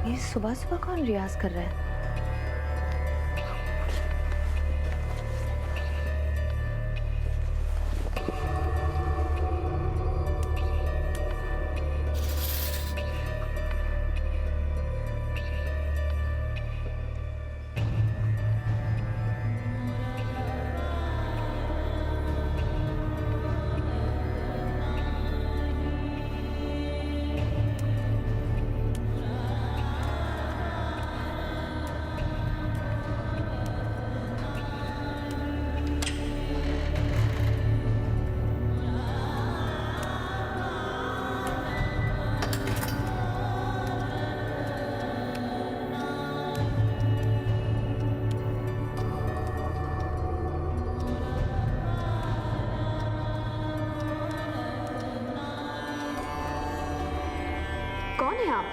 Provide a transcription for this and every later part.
ये सुबह सुबह कौन रियाज कर रहा है? कौन है आप?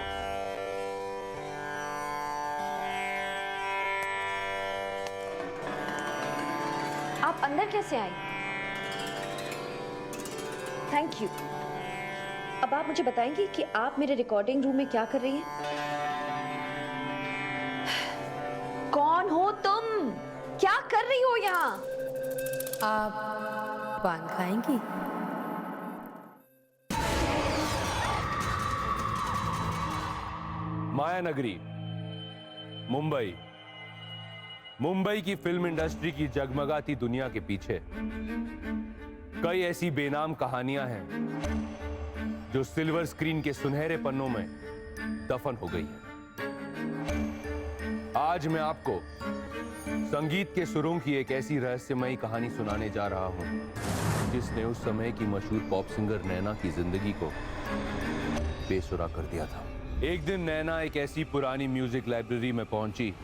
आप अंदर कैसे आई? Thank you. अब आप मुझे बताएंगी कि आप मेरे रिकॉर्डिंग रूम में क्या कर रही हैं? कौन हो तुम? क्या कर रही हो यहाँ? आप पान खाएंगी? माया नगरी, मुंबई। मुंबई की फिल्म इंडस्ट्री की जगमगाती दुनिया के पीछे कई ऐसी बेनाम कहानियां हैं जो सिल्वर स्क्रीन के सुनहरे पन्नों में दफन हो गई हैं। आज मैं आपको संगीत के सुरों की एक ऐसी रहस्यमयी कहानी सुनाने जा रहा हूं जिसने उस समय की मशहूर पॉप सिंगर नैना की जिंदगी को बेसुरा कर दिया था। एक दिन नैना एक ऐसी पुरानी म्यूजिक लाइब्रेरी में पहुंची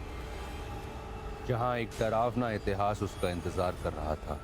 जहां एक डरावना इतिहास उसका इंतजार कर रहा था।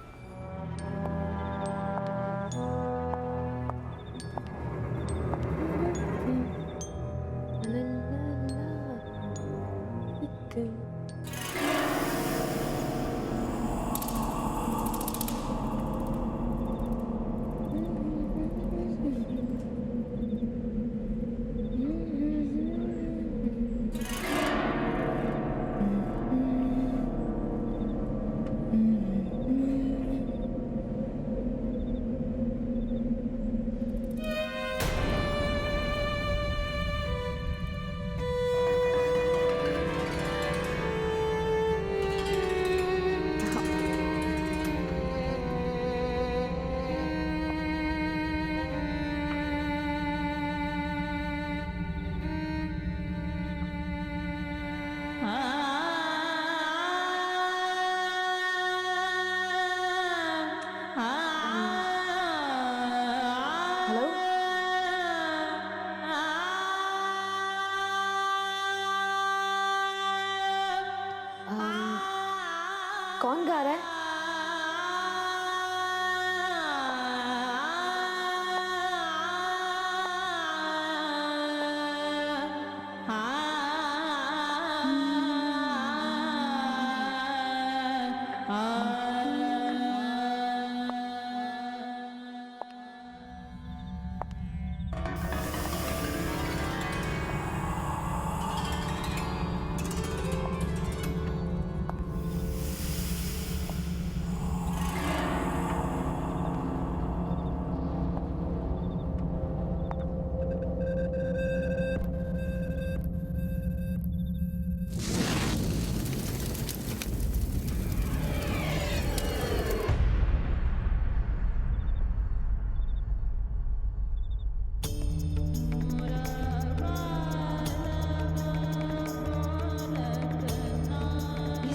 हेलो? कौन गा रहा है?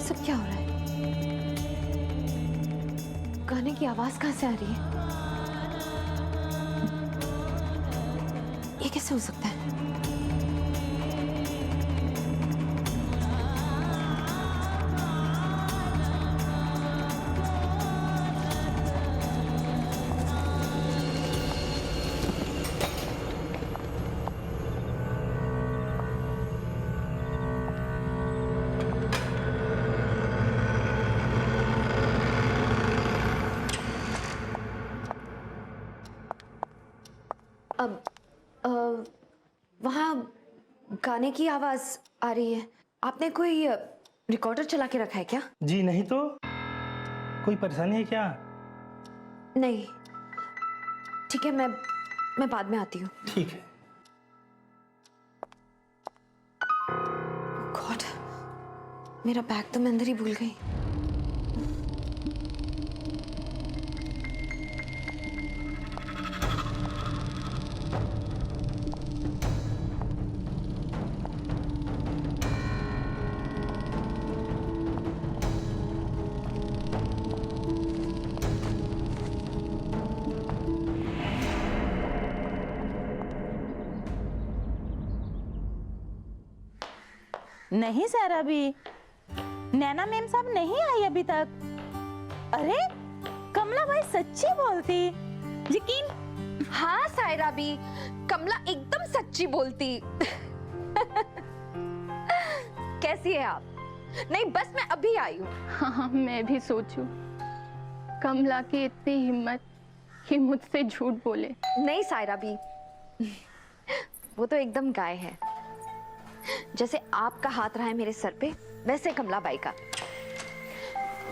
सब क्या हो रहा है? गाने की आवाज कहां से आ रही है? ये कैसे हो सकता है? अब वहाँ गाने की आवाज आ रही है। आपने कोई रिकॉर्डर चला के रखा है क्या? जी नहीं तो। कोई परेशानी है क्या? नहीं। ठीक है, मैं बाद में आती हूँ। ठीक है। गॉड, मेरा बैग तो मैं अंदर ही भूल गई। नहीं सारा भी, नैना मैम साहब नहीं आई अभी तक। अरे कमला भाई सच्ची बोलती, यकीन। हाँ सायरा भी, कमला एकदम सच्ची बोलती। कैसी है आप? नहीं बस मैं अभी आई हूँ। हाँ, मैं भी सोचूं कमला की इतनी हिम्मत कि मुझसे झूठ बोले। नहीं सायरा भी, वो तो एकदम गाय है। जैसे आपका हाथ रहा है मेरे सर पे, वैसे कमला बाई का।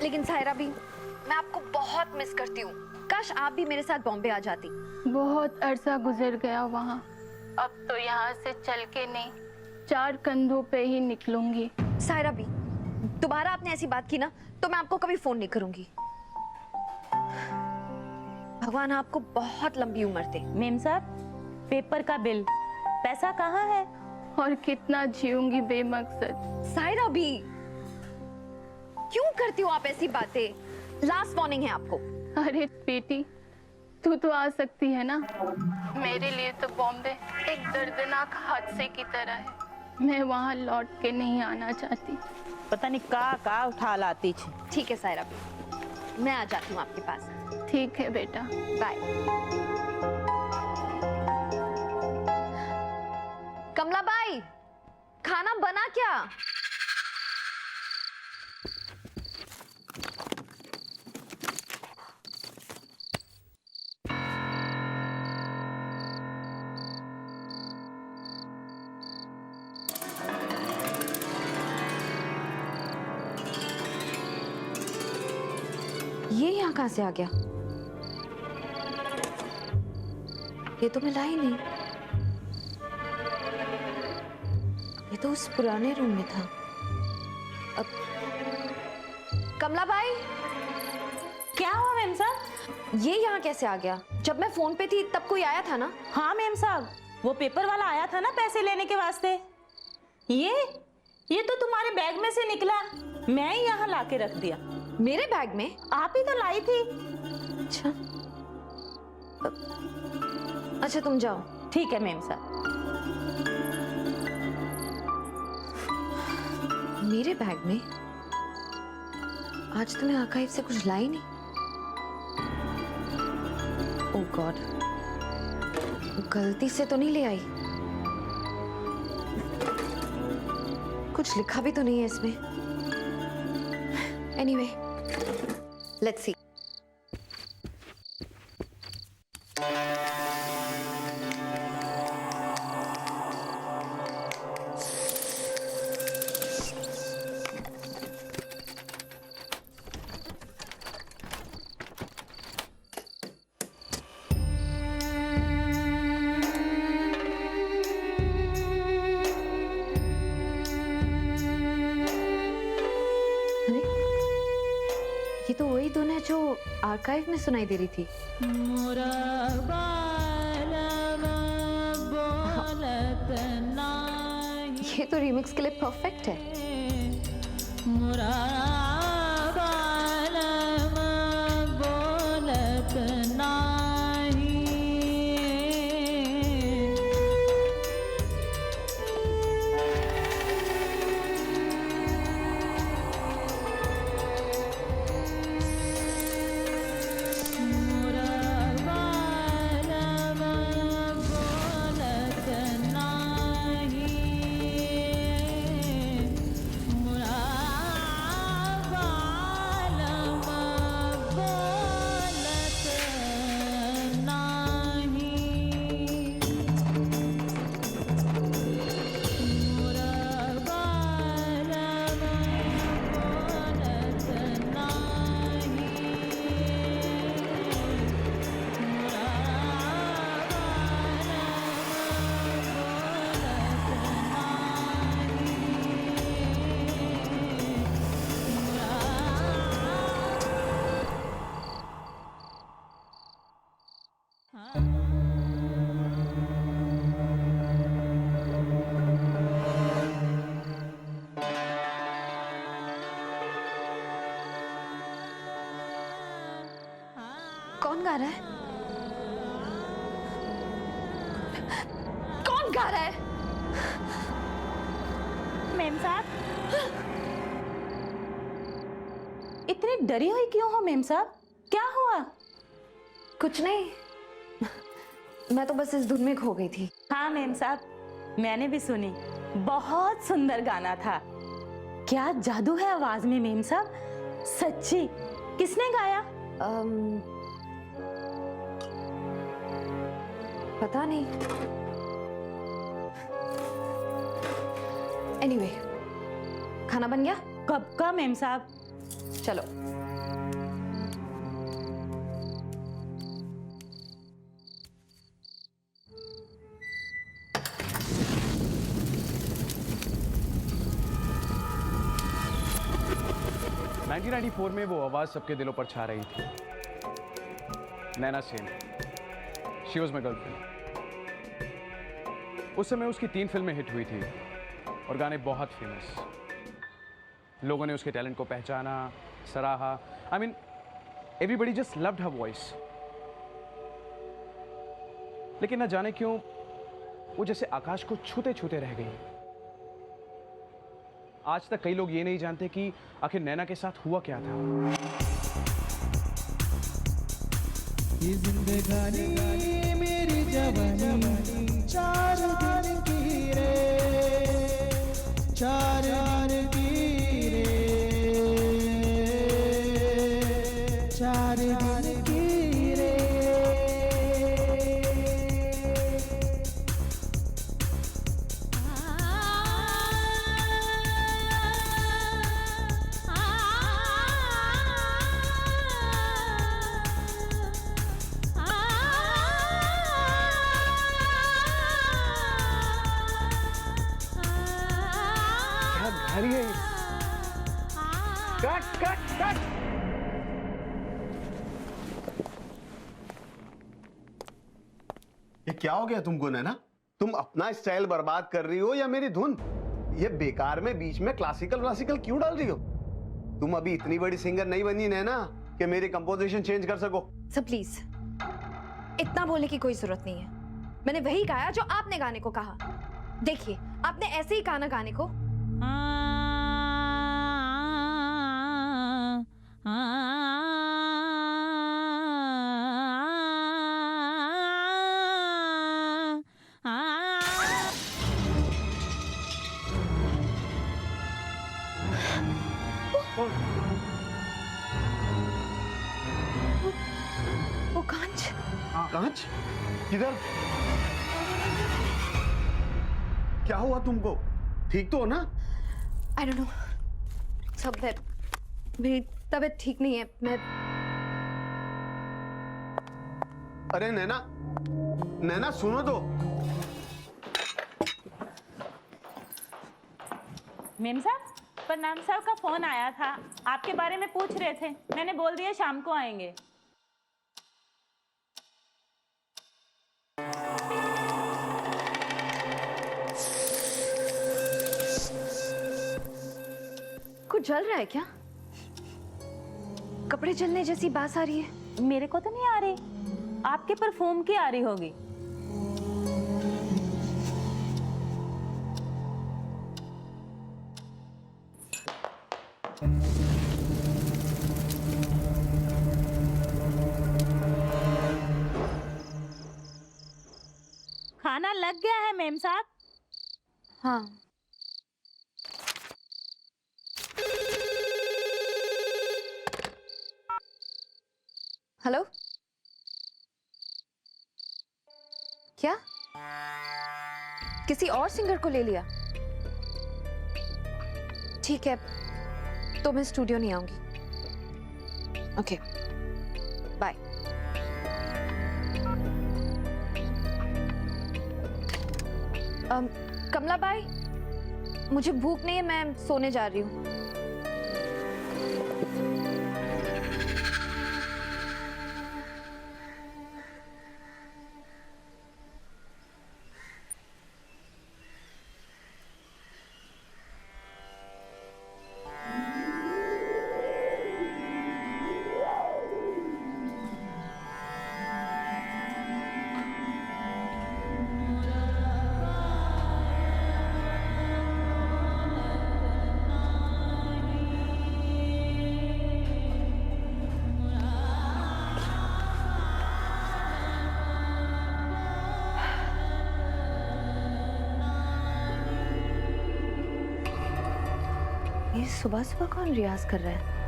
लेकिन सायरा भी, मैं आपको बहुत मिस करती हूँ। काश आप भी मेरे साथ बॉम्बे आ जाती। बहुत अरसा गुजर गया वहाँ। अब तो यहाँ से चल के नहीं, 4 कंधों पे ही निकलूंगी। सायरा भी, दोबारा आपने ऐसी बात की ना तो मैं आपको कभी फोन नहीं करूंगी। भगवान आपको बहुत लंबी उम्र दे। मैम साहब, पेपर का बिल, पैसा कहाँ है? और कितना जीऊंगी बेमकसद। सायरा भी, क्यों करती हो आप ऐसी बातें? लास्ट वार्निंग है आपको। अरे बेटी, तू तो आ सकती है ना। मेरे लिए तो बॉम्बे एक दर्दनाक हादसे की तरह है। मैं वहाँ लौट के नहीं आना चाहती। पता नहीं का उठा लाती थी। ठीक है सायरा भी, मैं आ जाती हूँ आपके पास। ठीक है बेटा, बाय। कमला बाई, खाना बना क्या? ये यहाँ कहाँ से आ गया? ये तो मिला ही नहीं। ये तो उस पुराने रूम में था। अब कमला बाई, क्या हुआ मैम साहब? ये यहाँ कैसे आ गया? जब मैं फोन पे थी तब कोई आया था ना? हाँ मैम साहब, वो पेपर वाला आया था ना पैसे लेने के वास्ते। ये तो तुम्हारे बैग में से निकला, मैं ही यहाँ लाके रख दिया। मेरे बैग में? आप ही तो लाई थी। अच्छा तुम जाओ। ठीक है मैम साहब। मेरे बैग में? आज तो मैं आर्काइव से कुछ लाई नहीं। ओह गॉड, गलती से तो नहीं ले आई? कुछ लिखा भी तो नहीं है इसमें। Anyway, let's see. ये तो वही धुन है जो आर्काइव में सुनाई दे रही थी। ये तो रिमिक्स के लिए परफेक्ट है। कौन गा रहा है? कौन गा रहा है? मेम साहब, इतनी डरी हुई क्यों हो मेम साहब? क्या हुआ? कुछ नहीं, मैं तो बस इस धुन में खो गई थी। हाँ मेम साहब, मैंने भी सुनी, बहुत सुंदर गाना था। क्या जादू है आवाज में मेम साहब, सच्ची। किसने गाया? पता नहीं। एनीवे, खाना बन गया? कब का मेम साहब? चलो। नाइनटीन 1994 में वो आवाज सबके दिलों पर छा रही थी। Naina Sen, she was my girlfriend. उस समय उसकी 3 फिल्में हिट हुई थी और गाने बहुत फेमस। लोगों ने उसके टैलेंट को पहचाना, सराहा। I mean everybody just loved her voice. लेकिन न जाने क्यों वो जैसे आकाश को छूते छूते रह गई। आज तक कई लोग ये नहीं जानते कि आखिर नैना के साथ हुआ क्या था। ये जिंदगानी मेरी जवानी 4 दिन की रे, 4 दिन की रे, 4 दिन की रे। घर ही है ये। Cut cut cut. ये क्या हो गया तुमको नैना? तुम अपना स्टाइल बर्बाद कर रही हो या मेरी धुन? ये बेकार में बीच में क्लासिकल क्यों डाल रही हो? तुम अभी इतनी बड़ी सिंगर नहीं बनी नैना कि मेरी कंपोजिशन चेंज कर सको। सर प्लीज, इतना बोलने की कोई जरूरत नहीं है। मैंने वही गाया जो आपने गाने को कहा। देखिए, आपने ऐसे ही गाना गाने को। वो कांच। कांच? किधर? क्या हुआ तुमको? ठीक तो हो ना? आई डोंट नो, सब मेरी तबीयत ठीक नहीं है। मैं अरे नैना, नैना सुनो तो। मेम साहब, प्रणाम साहब का फोन आया था, आपके बारे में पूछ रहे थे। मैंने बोल दिया शाम को आएंगे। कुछ जल रहा है क्या? कपड़े जलने जैसी बात आ रही है। मेरे को तो नहीं आ रही, आपके परफ्यूम की आ रही होगी। खाना लग गया है मेम साहब। हाँ। हेलो? क्या? किसी और सिंगर को ले लिया? ठीक है, तो मैं स्टूडियो नहीं आऊंगी। Okay, bye. कमला बाई, मुझे भूख नहीं है, मैं सोने जा रही हूँ। ये सुबह सुबह कौन रियाज कर रहा है?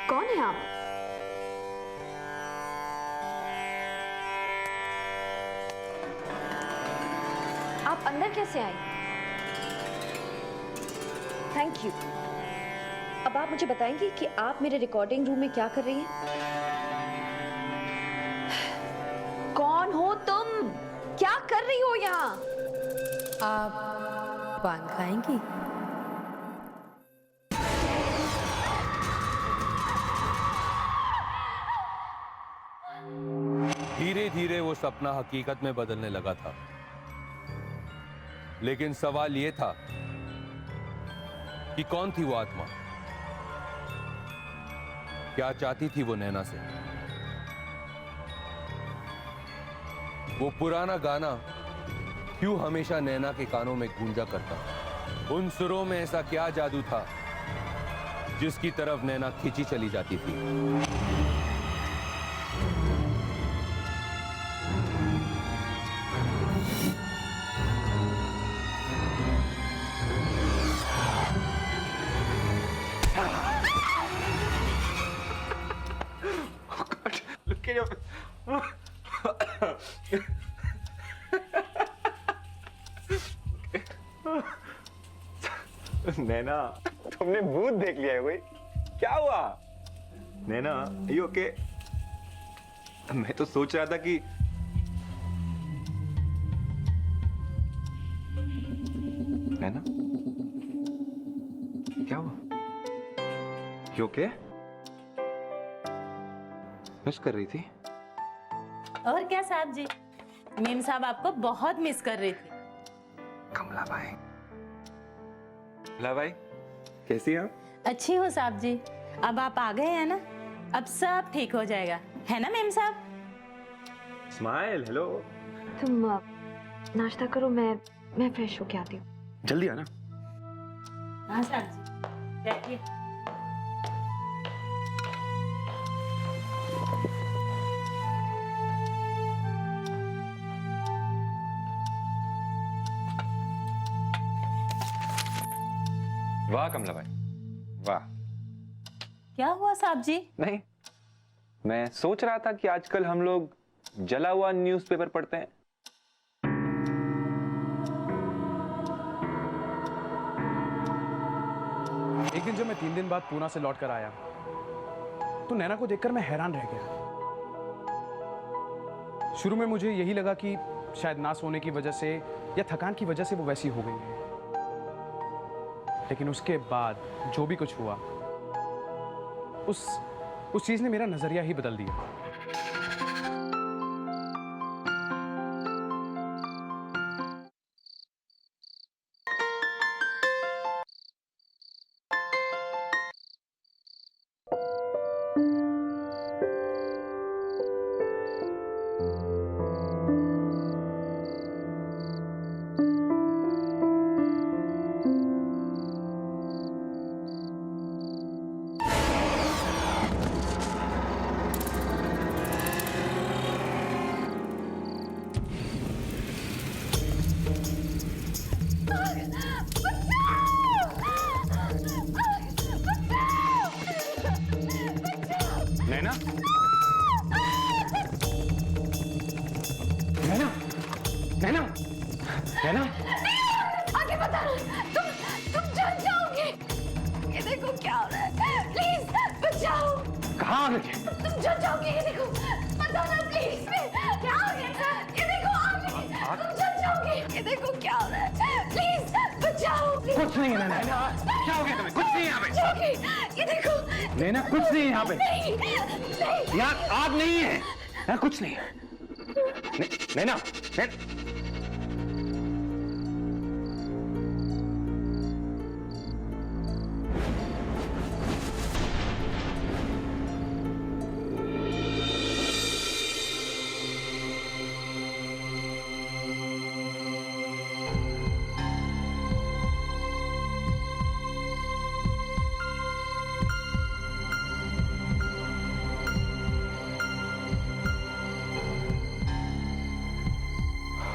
कौन है आप? आप अंदर कैसे आए? Thank you. अब आप मुझे बताएंगी कि आप मेरे रिकॉर्डिंग रूम में क्या कर रही हैं? कौन हो तुम? क्या कर रही हो यहाँ? आप पान खाएंगी? धीरे धीरे वो सपना हकीकत में बदलने लगा था, लेकिन सवाल यह था कि कौन थी वो आत्मा? क्या चाहती थी वो नैना से? वो पुराना गाना क्यों हमेशा नैना के कानों में गूंजा करता? उन सुरों में ऐसा क्या जादू था जिसकी तरफ नैना खींची चली जाती थी? नैना, तुमने भूत देख लिया है कोई? क्या हुआ? नैना, ये ओके? मैं तो सोच रहा था कि नैना, क्या हुआ? ये ओके? मिस कर रही थी? और क्या साहब जी, मेम साहब आपको बहुत मिस कर रही थी। कमला भाई, कमला भाई, कैसी हैं आप? अच्छी हो साहब जी, अब आप आ गए हैं ना, अब सब ठीक हो जाएगा, है ना मेम साहब? Smile, hello. तुम नाश्ता करो, मैं फ्रेश होके आती हूँ। जल्दी आना। हाँ साहब जी, बैठिए। वाह कमला भाई, वाह। क्या हुआ साहब जी? नहीं, मैं सोच रहा था कि आजकल हम लोग जला हुआ न्यूज़पेपर पढ़ते हैं। एक दिन जब मैं 3 दिन बाद पूना से लौट कर आया तो नैना को देखकर मैं हैरान रह गया। शुरू में मुझे यही लगा कि शायद ना सोने की वजह से या थकान की वजह से वो वैसी हो गई है, लेकिन उसके बाद जो भी कुछ हुआ उस चीज ने मेरा नजरिया ही बदल दिया। आगे बताना, तुम जल जाओगे। ये देखो क्या हो रहा है, प्लीज बचाओ। कहाँ आगे थे? तुम जल जाओगे, ये देखो, बताना प्लीज। क्या हो गया? ये देखो आगे, तुम जल जाओगे। ये देखो क्या हो रहा है, प्लीज बचाओ। कुछ नहीं है नैना, क्या हो गया तुम्हें? कुछ नहीं है यहाँ पे। जाओगे, ये देखो। नैना कुछ नहीं है यहाँ पे। नहीं, नहीं। यार आग नहीं है, यहाँ कुछ नहीं है। नैना,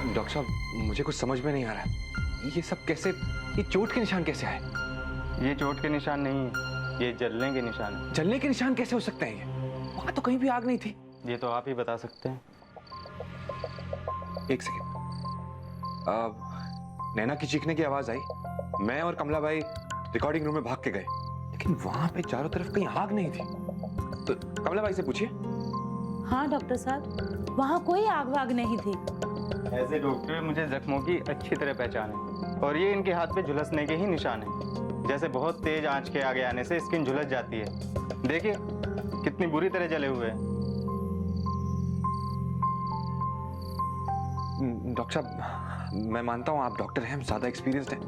डॉक्टर साहब मुझे कुछ समझ में नहीं आ रहा है, ये सब कैसे, ये चोट के निशान कैसे आए? ये चोट के निशान नहीं है, ये जलने के निशान है। जलने के निशान कैसे हो सकते हैं? ये वहां तो कहीं भी आग नहीं थी। ये तो आप ही बता सकते हैं। एक सेकेंड, नैना की चीखने की आवाज आई, मैं और कमला भाई रिकॉर्डिंग रूम में भाग के गए, लेकिन वहां पे चारों तरफ कहीं आग नहीं थी। तो कमला भाई से पूछिए। हाँ डॉक्टर साहब, वहाँ कोई आग वाग नहीं थी। एज ए डॉक्टर मुझे जख्मों की अच्छी तरह पहचान है, और ये इनके हाथ पे झुलसने के ही निशान है। जैसे बहुत तेज आंच के आगे आने से स्किन झुलस जाती है। देखिए कितनी बुरी तरह जले हुए हैं। डॉक्टर साहब मैं मानता हूँ आप डॉक्टर हैं, हम ज्यादा एक्सपीरियंस्ड हैं,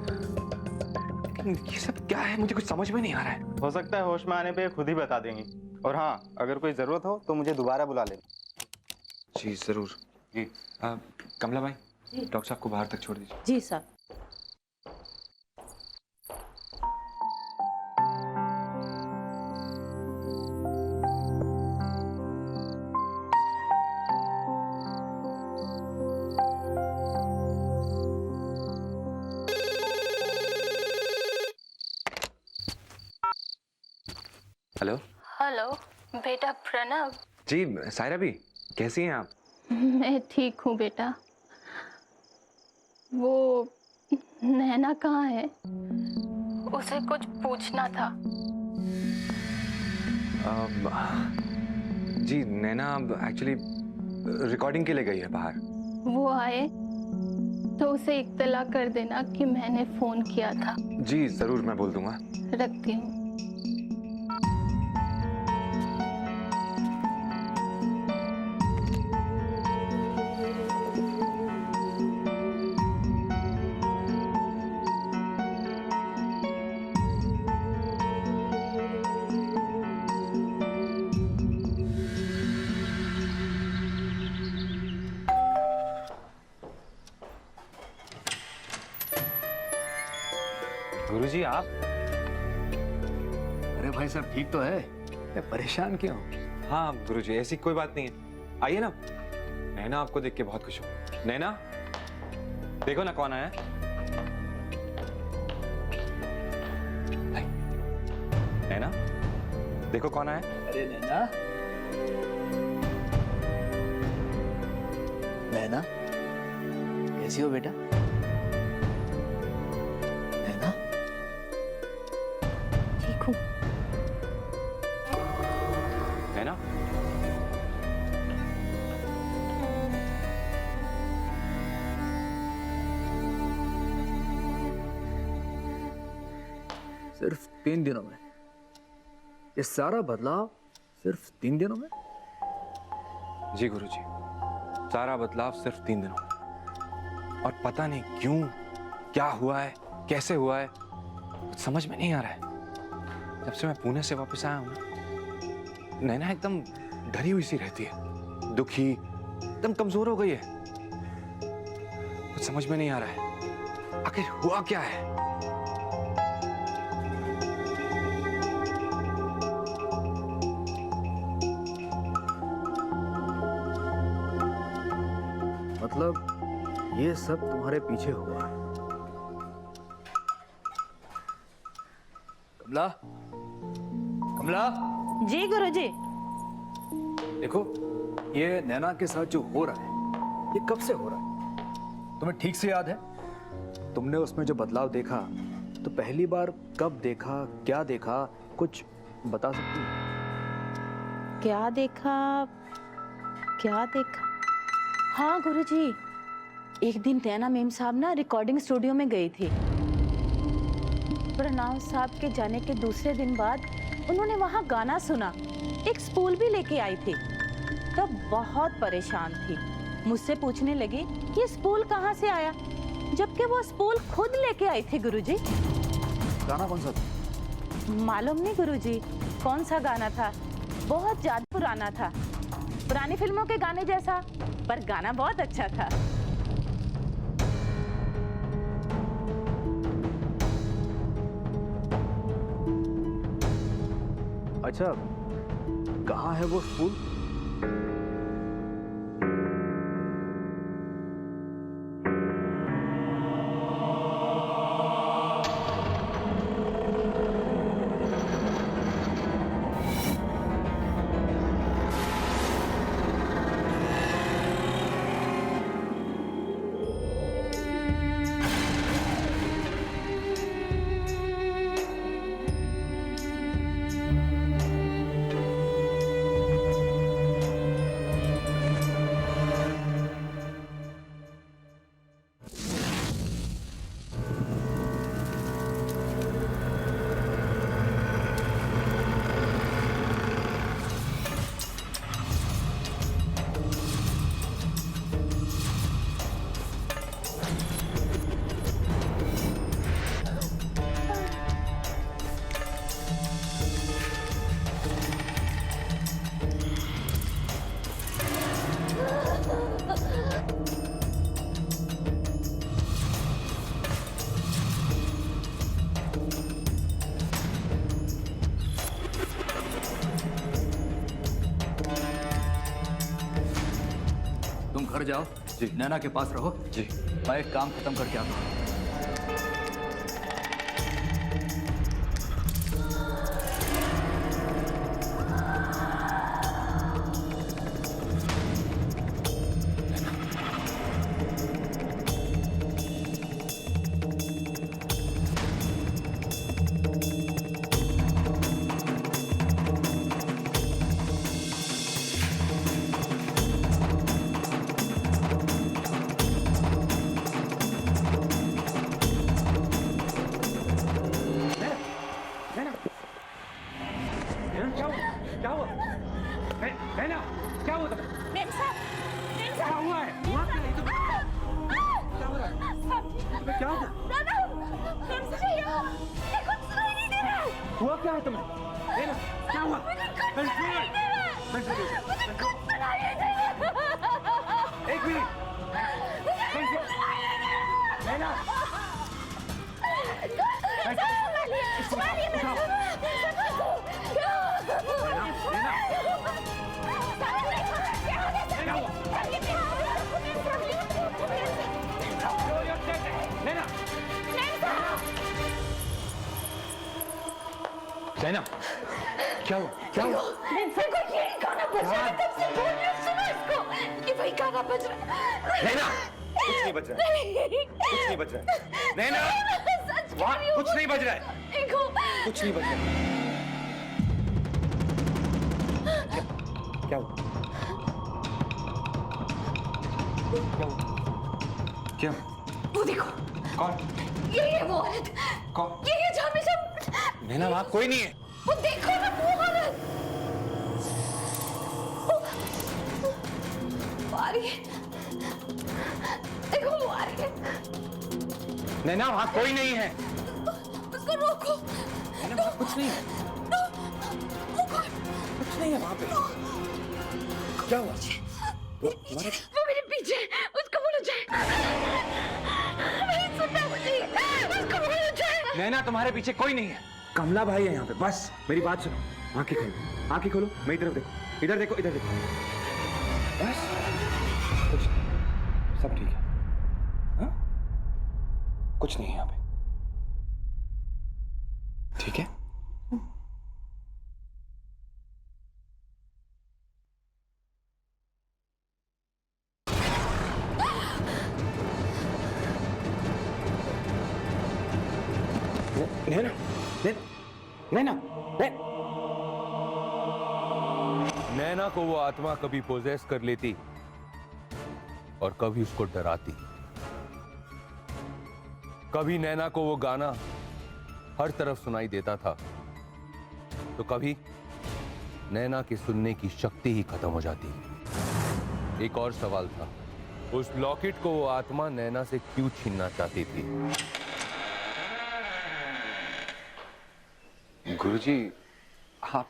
लेकिन ये सब क्या है मुझे कुछ समझ में नहीं आ रहा है। हो सकता है होश में आने पे खुद ही बता देंगी। और हाँ, अगर कोई जरूरत हो तो मुझे दोबारा बुला लेना। जी जरूर। जी कमला भाई, डॉक्टर साहब को बाहर तक छोड़ दीजिए। जी सर। हेलो। हेलो बेटा प्रणव। जी सायरा भी, कैसी हैं आप? मैं ठीक हूँ बेटा। वो नैना कहाँ है? उसे कुछ पूछना था। जी नैना एक्चुअली रिकॉर्डिंग के लिए गई है बाहर। वो आए तो उसे इत्तला कर देना कि मैंने फोन किया था। जी जरूर, मैं बोल दूंगा। रखती हूँ। गुरुजी आप? अरे भाई सब ठीक तो है, मैं परेशान क्यों? हाँ गुरुजी ऐसी कोई बात नहीं है, आइए ना। नैना आपको देख के बहुत खुश हो। नैना देखो ना कौन आया। नैना देखो कौन आया। अरे नैना, नैना कैसी हो बेटा? नैना ठीक हूँ। नैना सिर्फ 3 दिनों में ये सारा बदलाव, सिर्फ 3 दिनों में? जी गुरुजी, सारा बदलाव सिर्फ 3 दिनों में, और पता नहीं क्यों, क्या हुआ है, कैसे हुआ है, कुछ समझ में नहीं आ रहा है। जब से मैं पुणे से वापस आया हूं, नैना एकदम डरी हुई सी रहती है, दुखी, एकदम कमजोर हो गई है। कुछ समझ में नहीं आ रहा है, आखिर हुआ क्या है? मतलब ये सब तुम्हारे पीछे हुआ है? कमला, कमला। जी गुरुजी। देखो ये नैना के साथ जो हो रहा है, ये कब से हो रहा है? तुम्हें ठीक से याद है? तुमने उसमें जो बदलाव देखा तो पहली बार कब देखा, क्या देखा, कुछ बता सकती हो? क्या देखा, क्या देखा? हाँ गुरुजी, एक दिन नैना मैम साहब ना रिकॉर्डिंग स्टूडियो में गई थी। प्रणव साहब के जाने के दूसरे दिन बाद उन्होंने वहाँ गाना सुना, एक स्पूल भी लेके आई थी। तब बहुत परेशान थी, मुझसे पूछने लगी कि स्पूल कहाँ से आया, जबकि वो स्पूल खुद लेके आई थी गुरुजी। गाना कौन सा था? मालूम नहीं गुरुजी कौन सा गाना था, बहुत ज्यादा पुराना था, पुरानी फिल्मों के गाने जैसा, पर गाना बहुत अच्छा था। अच्छा, कहाँ है वो स्कूल? तुम घर जाओ जी, नैना के पास रहो जी, मैं एक काम खत्म करके आता हूँ। नैना, क्या हुआ? क्या हुआ? देखो ये गाना बज रहा है, तब से बोल रही हूं, सुनो इसको, ये वही गाना बज रहा है। नैना, कुछ नहीं बज रहा है, कुछ नहीं बज रहा है। नैना, वहाँ कुछ नहीं बज रहा है, देखो, कुछ नहीं बज रहा है। क्या हुआ? क्या हुआ? क्या? वो देखो, कौन? ये वो औरत, कौन? ये जो हमेशा। नैना, वहाँ कोई नहीं है। वो देखो ना वो औरत, वो आ रही है, देखो वो आ रही है। नैना, वहाँ कोई नहीं है। उसको रोको। नैना, वहाँ कुछ नहीं है। कुछ नहीं है वहाँ पे। क्या हुआ? वो मेरे पीछे, उसको बोलो जाए। नहीं सुनना मुझे, उसको बोलो जाए। नैना, तुम्हारे पीछे कोई नहीं है। कमला भाई है यहाँ पे, बस मेरी बात सुनो। आंखें खोलो, आंखें खोलो, मेरी तरफ देखो, इधर देखो, इधर देखो, बस कुछ नहीं, सब ठीक है। हाँ? कुछ नहीं है यहाँ पे, ठीक है? नैना नैना नैना को वो आत्मा कभी पोजेस कर लेती और कभी उसको डराती। कभी नैना को वो गाना हर तरफ सुनाई देता था, तो कभी नैना के सुनने की शक्ति ही खत्म हो जाती। एक और सवाल था, उस लॉकेट को वो आत्मा नैना से क्यों छीनना चाहती थी? गुरुजी, आप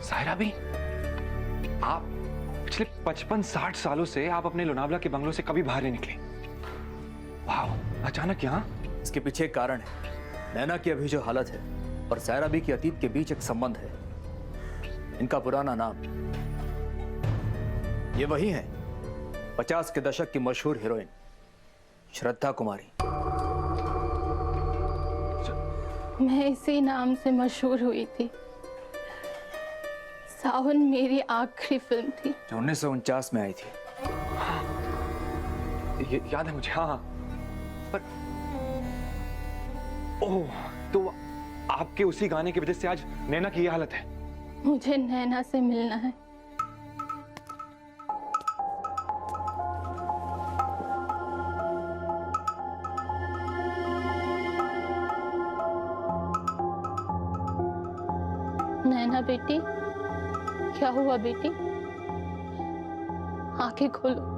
सायरा भी, आप पिछले 55-60 सालों से आप अपने लोनावला के बंगलों से कभी बाहर नहीं निकले। वाह, अचानक यहाँ? इसके पीछे एक कारण है। नैना की अभी जो हालत है और सायरा बी की अतीत के बीच एक संबंध है। इनका पुराना नाम, ये वही है 50 के दशक की मशहूर हीरोइन श्रद्धा कुमारी। मैं इसी नाम से मशहूर हुई थी। सावन मेरी आखिरी फिल्म थी जो 1949 में आई थी। ये याद है मुझे, हाँ। पर ओह, तो आपके उसी गाने की वजह से आज नैना की ये हालत है। मुझे नैना से मिलना है। नैना बेटी, क्या हुआ बेटी? आंखें खोलो।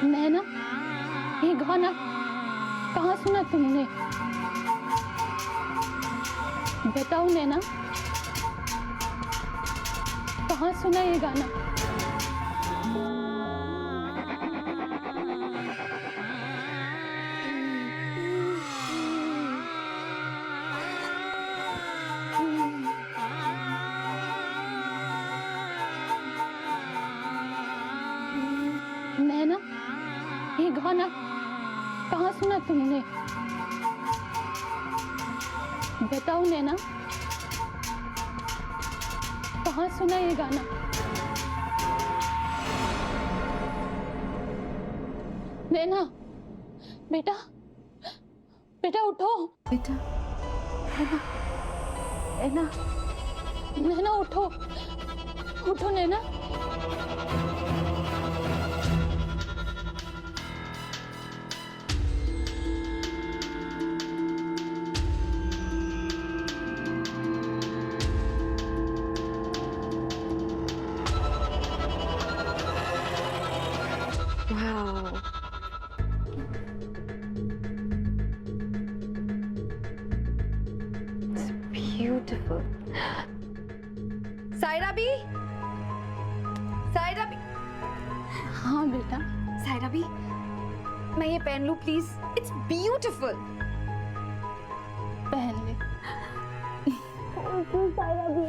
नैना, ये गाना कहाँ सुना तुमने? बताओ नैना, कहाँ सुना ये गाना? नैना, ये गाना कहाँ सुना तुमने? बताओ नैना, कहाँ सुना ये गाना? नैना, बेटा, बेटा उठो। बेटा, नैना, नैना, नैना उठो, उठो Naina. Wow. It's beautiful. Saira Bi, Saira Bi. हाँ बेटा। सायरा बी, मैं ये पहन लूं प्लीज? It's beautiful. पहन ले। सायरा बी।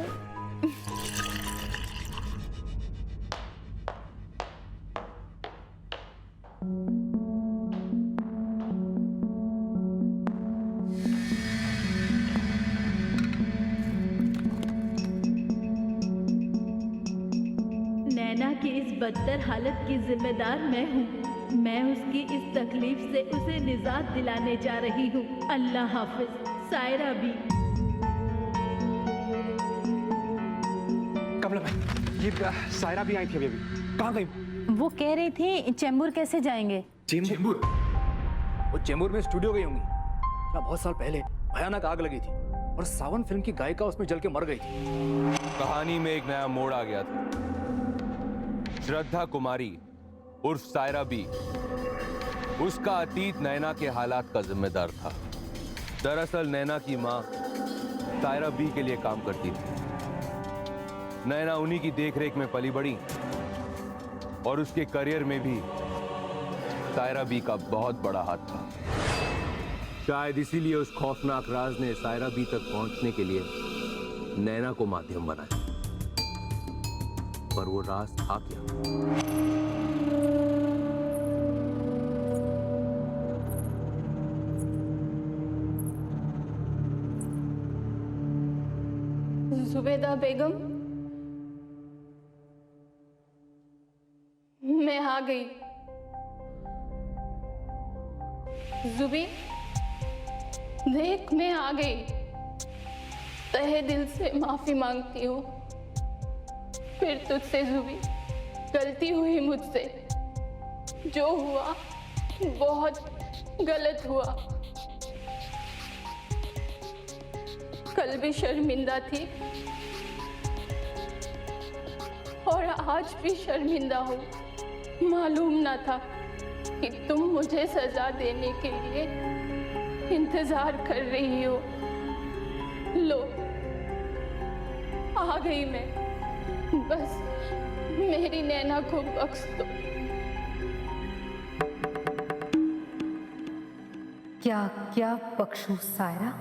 नैना की इस बदतर हालत की जिम्मेदार मैं हूँ। मैं उसकी इस तकलीफ से उसे निजात दिलाने जा रही हूँ। अल्लाह हाफिज। सायरा बी। कमला भाई, ये सायरा भी आई थी अभी। कहाँ गई? वो कह रही थी चेंबूर कैसे जाएंगे? चेंबूर? वो चेंबूर में स्टूडियो गई होंगी। क्या बहुत साल पहले भयानक आग लगी थी और सावन फिल्म की गायिका उसमें जल के मर गई थी। कहानी में एक नया मोड़ आ गया था। श्रद्धा कुमारी उर्फ सायरा बी, उसका अतीत नैना के हालात का जिम्मेदार था। दरअसल नैना की मां सायरा बी के लिए काम करती थी। नैना उन्हीं की देखरेख में पली बड़ी और उसके करियर में भी सायरा बी का बहुत बड़ा हाथ था। शायद इसीलिए उस खौफनाक राज ने सायरा बी तक पहुंचने के लिए नैना को माध्यम बनाया। पर वो राज था क्या? जुबेदा बेगम, मैं आ गई। जुबी देख, मैं आ गई। तहे दिल से माफी मांगती हूँ। फिर तुझसे जुबी, गलती हुई मुझसे। जो हुआ बहुत गलत हुआ। कल भी शर्मिंदा थी और आज भी शर्मिंदा हूँ। मालूम ना था कि तुम मुझे सजा देने के लिए इंतजार कर रही हो। लो, आ गई मैं। बस मेरी नैना को बख्श दो। क्या क्या बख्शूं सायरा?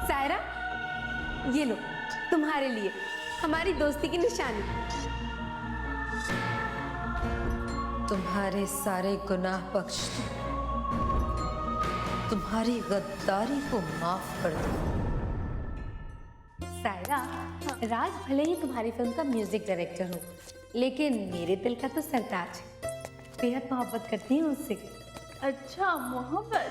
सायरा, ये लो तुम्हारे लिए, हमारी दोस्ती की निशानी। तुम्हारे सारे गुनाह बख्श दो, तुम्हारी गद्दारी को माफ कर दो। सायरा, राज भले ही तुम्हारी फिल्म का म्यूजिक डायरेक्टर हो, लेकिन मेरे दिल का तो सरताज है। बेहद मोहब्बत करती हूँ उससे। अच्छा, मोहब्बत।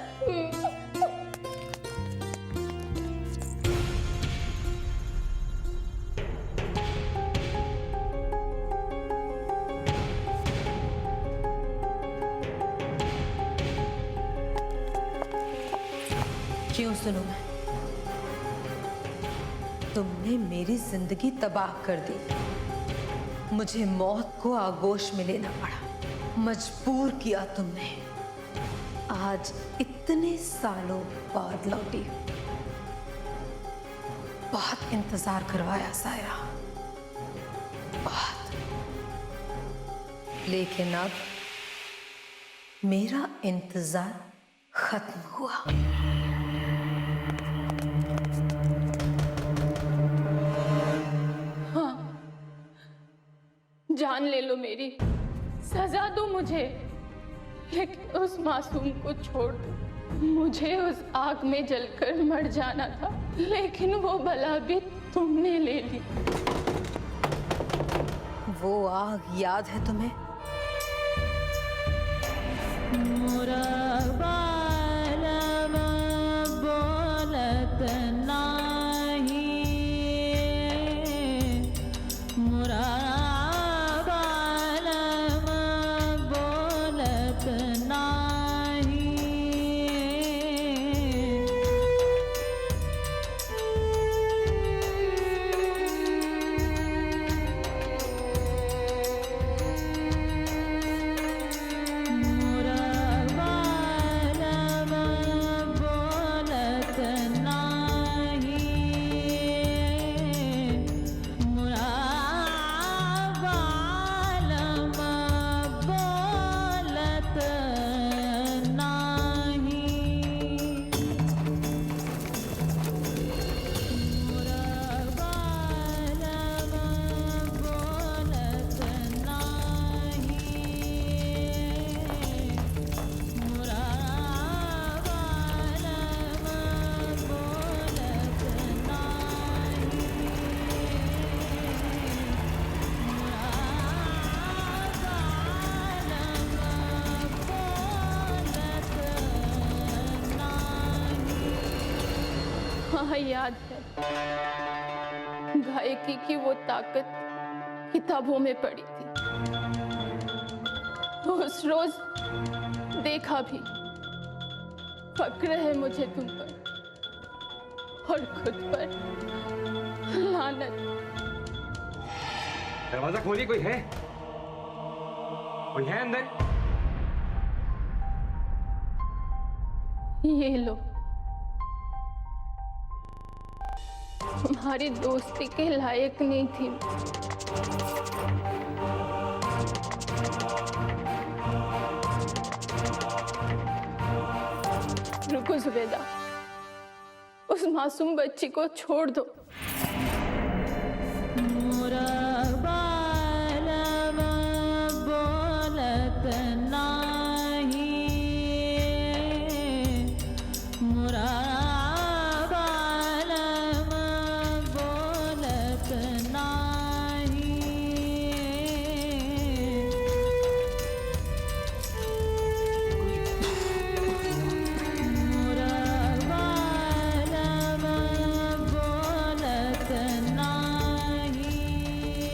क्यों सुनूं मैं? तुमने मेरी जिंदगी तबाह कर दी। मुझे मौत को आगोश में लेना पड़ा। मजबूर किया तुमने। आज इतने सालों बाद लौटी। बहुत इंतजार करवाया सायरा, बहुत। लेकिन अब मेरा इंतजार खत्म हुआ। जान ले लो मेरी, सजा दो मुझे, लेकिन उस मासूम को छोड़ दो। मुझे उस आग में जलकर मर जाना था, लेकिन वो बला भी तुमने ले ली। वो आग याद है तुम्हें? हाँ, याद है। गायकी की वो ताकत किताबों में पढ़ी थी। उस रोज देखा भी। फक्र है मुझे तुम पर और खुद पर लानत। दरवाजा खोलिए, कोई है? कोई है अंदर? ये लो, तुम्हारी दोस्ती के लायक नहीं थी। रुको जुबैदा, उस मासूम बच्ची को छोड़ दो।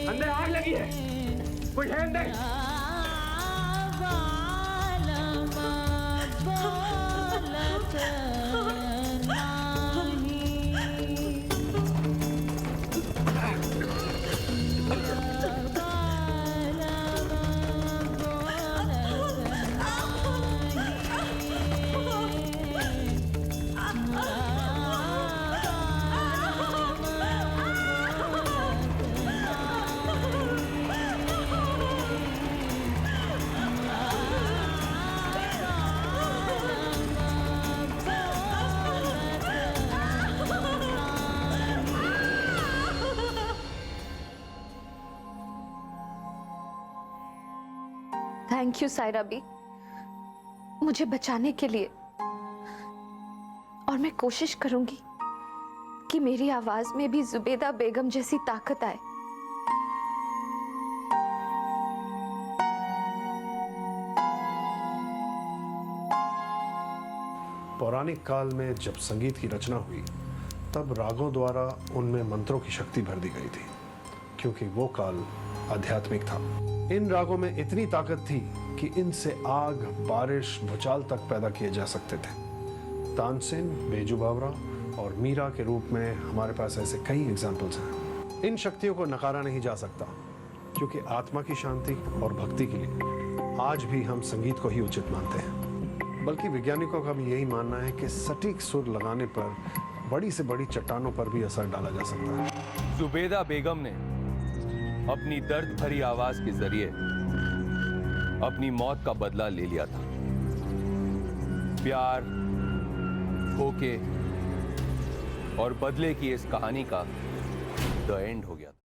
अंदर आग लगी है, कोई है अंदर? थैंक यू सायरा बी, मुझे बचाने के लिए। और मैं कोशिश करूंगी कि मेरी आवाज में भी जुबैदा बेगम जैसी ताकत आए। पौराणिक काल में जब संगीत की रचना हुई तब रागों द्वारा उनमें मंत्रों की शक्ति भर दी गई थी, क्योंकि वो काल आध्यात्मिक था। इन रागों में इतनी ताकत थी कि इनसे आग, बारिश, भूचाल तक पैदा किए जा सकते थे। तानसेन, बेजू बावरा और मीरा के रूप में हमारे पास ऐसे कई एग्जाम्पल्स हैं। इन शक्तियों को नकारा नहीं जा सकता, क्योंकि आत्मा की शांति और भक्ति के लिए आज भी हम संगीत को ही उचित मानते हैं। बल्कि वैज्ञानिकों का भी यही मानना है कि सटीक सुर लगाने पर बड़ी से बड़ी चट्टानों पर भी असर डाला जा सकता है। जुबैदा बेगम ने अपनी दर्द भरी आवाज के जरिए अपनी मौत का बदला ले लिया था। प्यार, धोखे और बदले की इस कहानी का द एंड हो गया था।